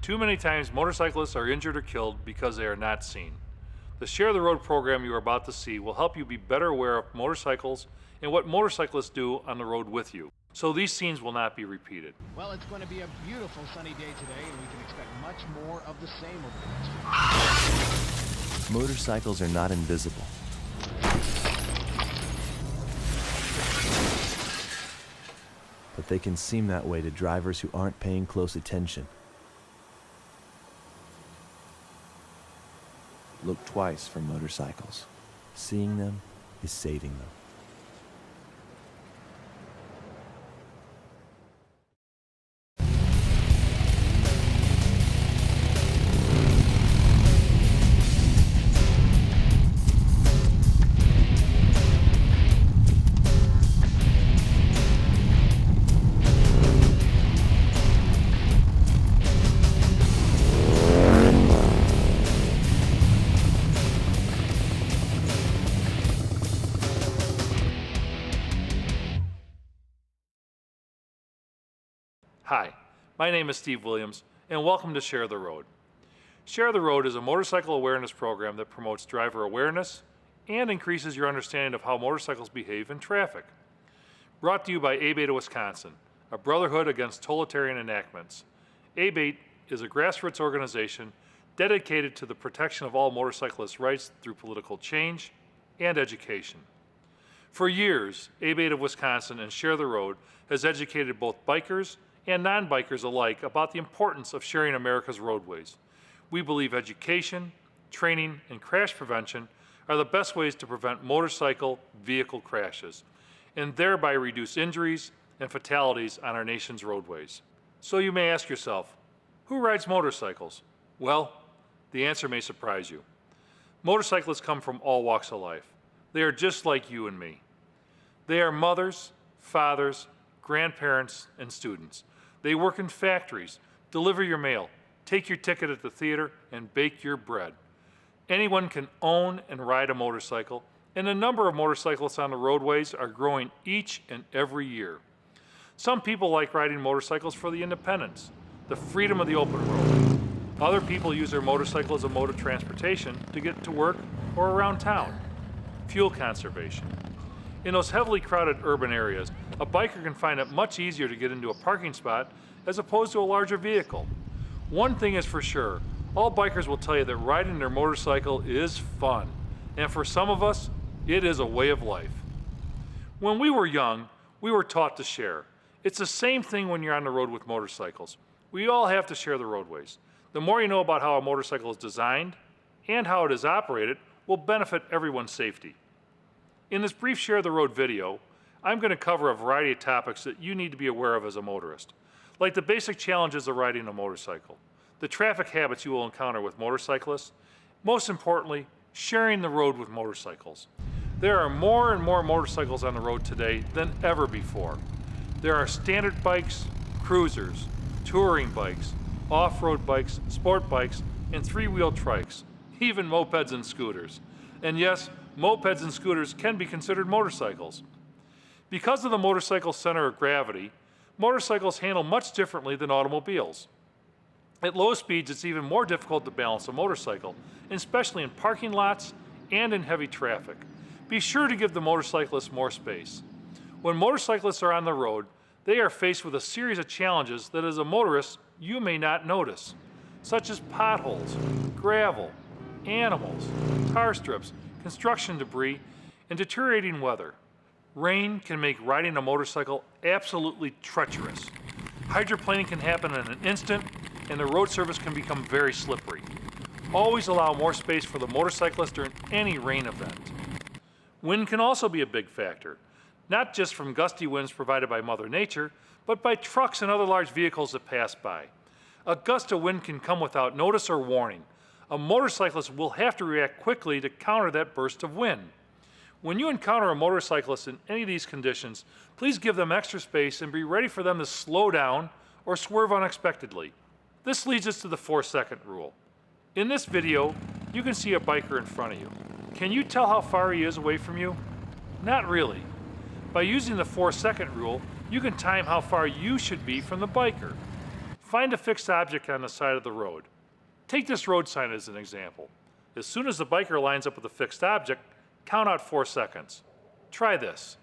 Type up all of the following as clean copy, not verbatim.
Too many times motorcyclists are injured or killed because they are not seen. The Share the Road program you are about to see will help you be better aware of motorcycles and what motorcyclists do on the road with you, so these scenes will not be repeated. Well, it's going to be a beautiful sunny day today, and we can expect much more of the same over the next few days. Motorcycles are not invisible. But they can seem that way to drivers who aren't paying close attention. Look twice for motorcycles. Seeing them is saving them. Hi, my name is Steve Williams, and welcome to Share the Road. Share the Road is a motorcycle awareness program that promotes driver awareness and increases your understanding of how motorcycles behave in traffic. Brought to you by ABATE of Wisconsin, a brotherhood against totalitarian enactments. ABATE is a grassroots organization dedicated to the protection of all motorcyclists' rights through political change and education. For years, ABATE of Wisconsin and Share the Road has educated both bikers and non-bikers alike about the importance of sharing America's roadways. We believe education, training, and crash prevention are the best ways to prevent motorcycle vehicle crashes, and thereby reduce injuries and fatalities on our nation's roadways. So you may ask yourself, who rides motorcycles? Well, the answer may surprise you. Motorcyclists come from all walks of life. They are just like you and me. They are mothers, fathers, grandparents, and students. They work in factories, deliver your mail, take your ticket at the theater, and bake your bread. Anyone can own and ride a motorcycle, and the number of motorcyclists on the roadways are growing each and every year. Some people like riding motorcycles for the independence, the freedom of the open road. Other people use their motorcycle as a mode of transportation to get to work or around town. Fuel conservation. In those heavily crowded urban areas, a biker can find it much easier to get into a parking spot as opposed to a larger vehicle. One thing is for sure, all bikers will tell you that riding their motorcycle is fun, and for some of us, it is a way of life. When we were young, we were taught to share. It's the same thing when you're on the road with motorcycles. We all have to share the roadways. The more you know about how a motorcycle is designed and how it is operated will benefit everyone's safety. In this brief Share the Road video, I'm going to cover a variety of topics that you need to be aware of as a motorist, like the basic challenges of riding a motorcycle, the traffic habits you will encounter with motorcyclists, most importantly, sharing the road with motorcycles. There are more and more motorcycles on the road today than ever before. There are standard bikes, cruisers, touring bikes, off-road bikes, sport bikes, and three-wheel trikes, even mopeds and scooters. And yes, mopeds and scooters can be considered motorcycles. Because of the motorcycle's center of gravity, motorcycles handle much differently than automobiles. At low speeds, it's even more difficult to balance a motorcycle, especially in parking lots and in heavy traffic. Be sure to give the motorcyclist more space. When motorcyclists are on the road, they are faced with a series of challenges that as a motorist, you may not notice, such as potholes, gravel, animals, tar strips, construction debris, and deteriorating weather. Rain can make riding a motorcycle absolutely treacherous. Hydroplaning can happen in an instant, and the road surface can become very slippery. Always allow more space for the motorcyclist during any rain event. Wind can also be a big factor, not just from gusty winds provided by Mother Nature, but by trucks and other large vehicles that pass by. A gust of wind can come without notice or warning. A motorcyclist will have to react quickly to counter that burst of wind. When you encounter a motorcyclist in any of these conditions, please give them extra space and be ready for them to slow down or swerve unexpectedly. This leads us to the 4-second rule. In this video, you can see a biker in front of you. Can you tell how far he is away from you? Not really. By using the 4-second rule, you can time how far you should be from the biker. Find a fixed object on the side of the road. Take this road sign as an example. As soon as the biker lines up with a fixed object, count out 4 seconds. Try this.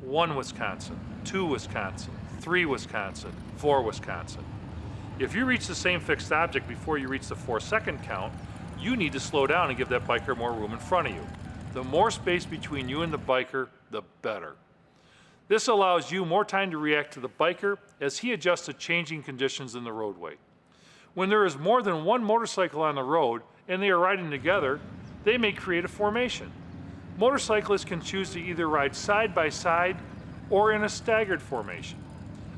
1 Wisconsin, 2 Wisconsin, 3 Wisconsin, 4 Wisconsin. If you reach the same fixed object before you reach the 4-second count, you need to slow down and give that biker more room in front of you. The more space between you and the biker, the better. This allows you more time to react to the biker as he adjusts to changing conditions in the roadway. When there is more than one motorcycle on the road and they are riding together, they may create a formation. Motorcyclists can choose to either ride side by side or in a staggered formation.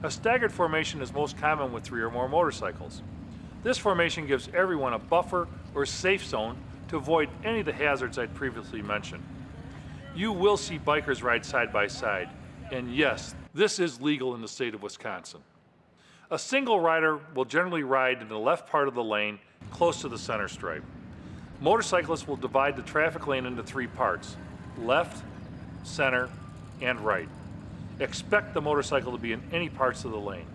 A staggered formation is most common with 3 or more motorcycles. This formation gives everyone a buffer or safe zone to avoid any of the hazards I previously mentioned. You will see bikers ride side by side, and yes, this is legal in the state of Wisconsin. A single rider will generally ride in the left part of the lane close to the center stripe. Motorcyclists will divide the traffic lane into 3 parts: left, center, and right. Expect the motorcycle to be in any parts of the lane.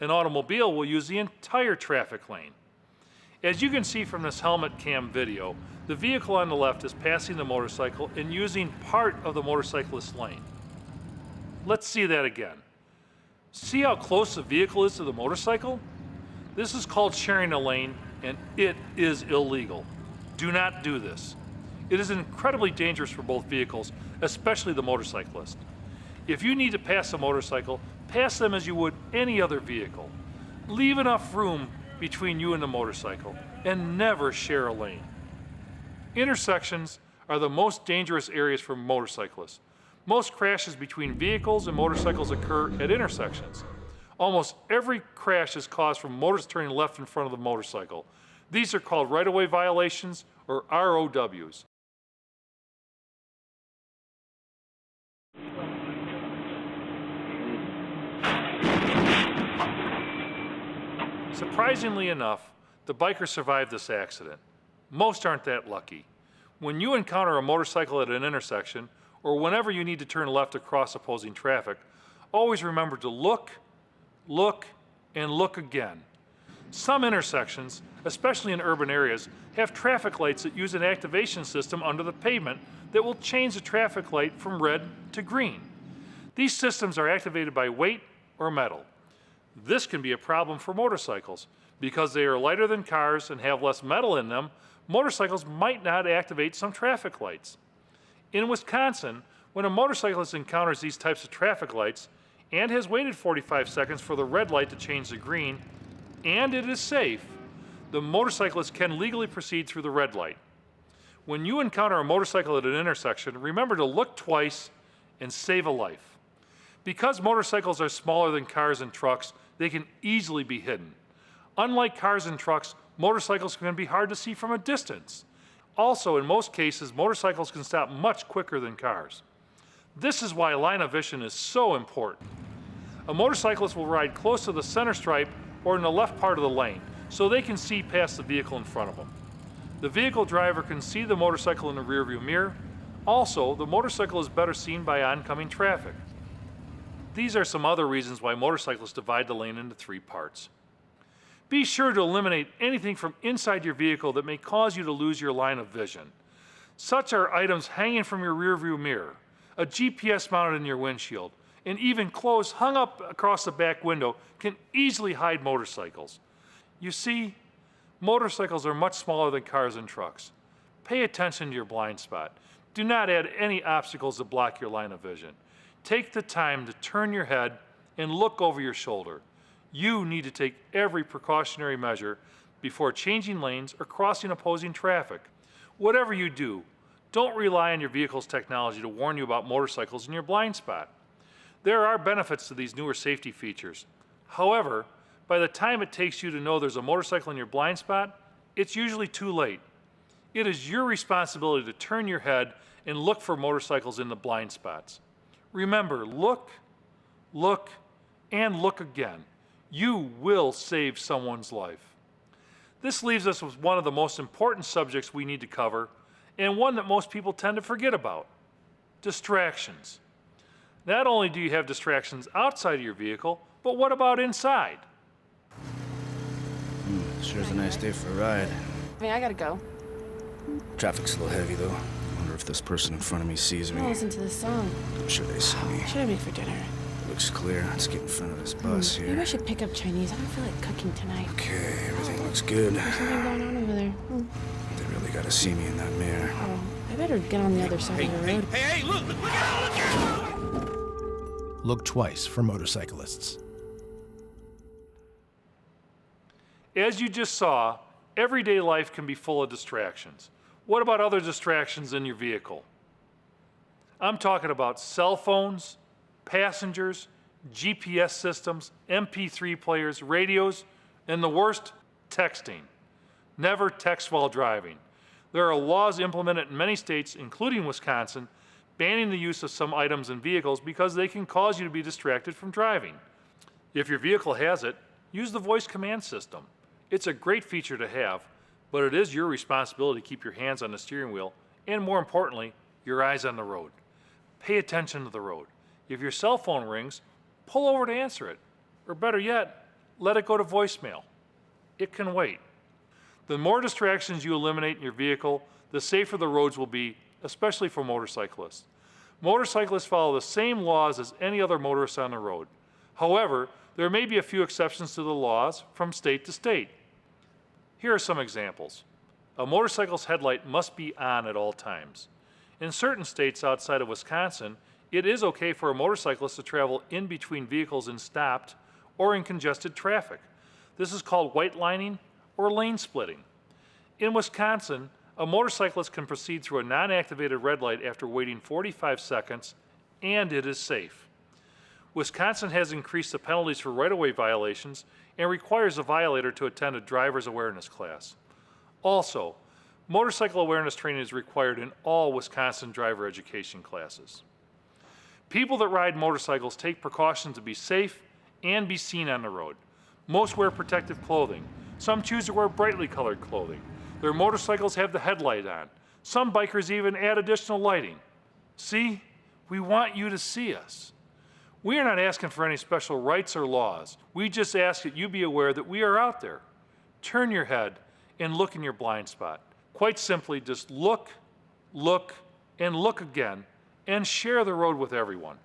An automobile will use the entire traffic lane. As you can see from this helmet cam video, the vehicle on the left is passing the motorcycle and using part of the motorcyclist's lane. Let's see that again. See how close the vehicle is to the motorcycle? This is called sharing a lane, and it is illegal. Do not do this. It is incredibly dangerous for both vehicles, especially the motorcyclist. If you need to pass a motorcycle, pass them as you would any other vehicle. Leave enough room between you and the motorcycle, and never share a lane. Intersections are the most dangerous areas for motorcyclists. Most crashes between vehicles and motorcycles occur at intersections. Almost every crash is caused from motors turning left in front of the motorcycle. These are called right-of-way violations, or ROWs. Surprisingly enough, the biker survived this accident. Most aren't that lucky. When you encounter a motorcycle at an intersection, or whenever you need to turn left across opposing traffic, always remember to look, and look again. Some intersections, especially in urban areas, have traffic lights that use an activation system under the pavement that will change the traffic light from red to green. These systems are activated by weight or metal. This can be a problem for motorcycles. Because they are lighter than cars and have less metal in them, motorcycles might not activate some traffic lights. In Wisconsin, when a motorcyclist encounters these types of traffic lights and has waited 45 seconds for the red light to change to green, and it is safe, the motorcyclist can legally proceed through the red light. When you encounter a motorcycle at an intersection, remember to look twice and save a life. Because motorcycles are smaller than cars and trucks, they can easily be hidden. Unlike cars and trucks, motorcycles can be hard to see from a distance. Also, in most cases, motorcycles can stop much quicker than cars. This is why line of vision is so important. A motorcyclist will ride close to the center stripe or in the left part of the lane, so they can see past the vehicle in front of them. The vehicle driver can see the motorcycle in the rearview mirror. Also, the motorcycle is better seen by oncoming traffic. These are some other reasons why motorcyclists divide the lane into 3 parts. Be sure to eliminate anything from inside your vehicle that may cause you to lose your line of vision. Such are items hanging from your rearview mirror, a GPS mounted in your windshield, and even clothes hung up across the back window can easily hide motorcycles. You see, motorcycles are much smaller than cars and trucks. Pay attention to your blind spot. Do not add any obstacles that block your line of vision. Take the time to turn your head and look over your shoulder. You need to take every precautionary measure before changing lanes or crossing opposing traffic. Whatever you do, don't rely on your vehicle's technology to warn you about motorcycles in your blind spot. There are benefits to these newer safety features. However, by the time it takes you to know there's a motorcycle in your blind spot, it's usually too late. It is your responsibility to turn your head and look for motorcycles in the blind spots. Remember, look, and look again. You will save someone's life. This leaves us with one of the most important subjects we need to cover, and one that most people tend to forget about: distractions. Not only do you have distractions outside of your vehicle, but what about inside? Sure is a nice day for a ride. I mean, I gotta go. Traffic's a little heavy, though. Wonder if this person in front of me sees me. I'll listen to this song. I'm sure they see me. What should I make for dinner? Looks clear. Let's get in front of this bus Maybe I here. should pick up Chinese. I don't feel like cooking tonight. Okay, everything looks good. There's something going on over there. They really gotta see me in that mirror. Oh, I better get on the other side of the road. Hey, look out! Look twice for motorcyclists. As you just saw, everyday life can be full of distractions. What about other distractions in your vehicle? I'm talking about cell phones, passengers, GPS systems, MP3 players, radios, and the worst, texting. Never text while driving. There are laws implemented in many states, including Wisconsin, banning the use of some items in vehicles because they can cause you to be distracted from driving. If your vehicle has it, use the voice command system. It's a great feature to have, but it is your responsibility to keep your hands on the steering wheel and, more importantly, your eyes on the road. Pay attention to the road. If your cell phone rings, pull over to answer it. Or better yet, let it go to voicemail. It can wait. The more distractions you eliminate in your vehicle, the safer the roads will be, especially for motorcyclists. Motorcyclists follow the same laws as any other motorist on the road. However, there may be a few exceptions to the laws from state to state. Here are some examples. A motorcycle's headlight must be on at all times. In certain states outside of Wisconsin, it is okay for a motorcyclist to travel in between vehicles in stopped or in congested traffic. This is called white lining or lane splitting. In Wisconsin, a motorcyclist can proceed through a non-activated red light after waiting 45 seconds, and it is safe. Wisconsin has increased the penalties for right-of-way violations and requires a violator to attend a driver's awareness class. Also, motorcycle awareness training is required in all Wisconsin driver education classes. People that ride motorcycles take precautions to be safe and be seen on the road. Most wear protective clothing. Some choose to wear brightly colored clothing. Their motorcycles have the headlight on. Some bikers even add additional lighting. See, we want you to see us. We are not asking for any special rights or laws. We just ask that you be aware that we are out there. Turn your head and look in your blind spot. Quite simply, just look, and look again, and share the road with everyone.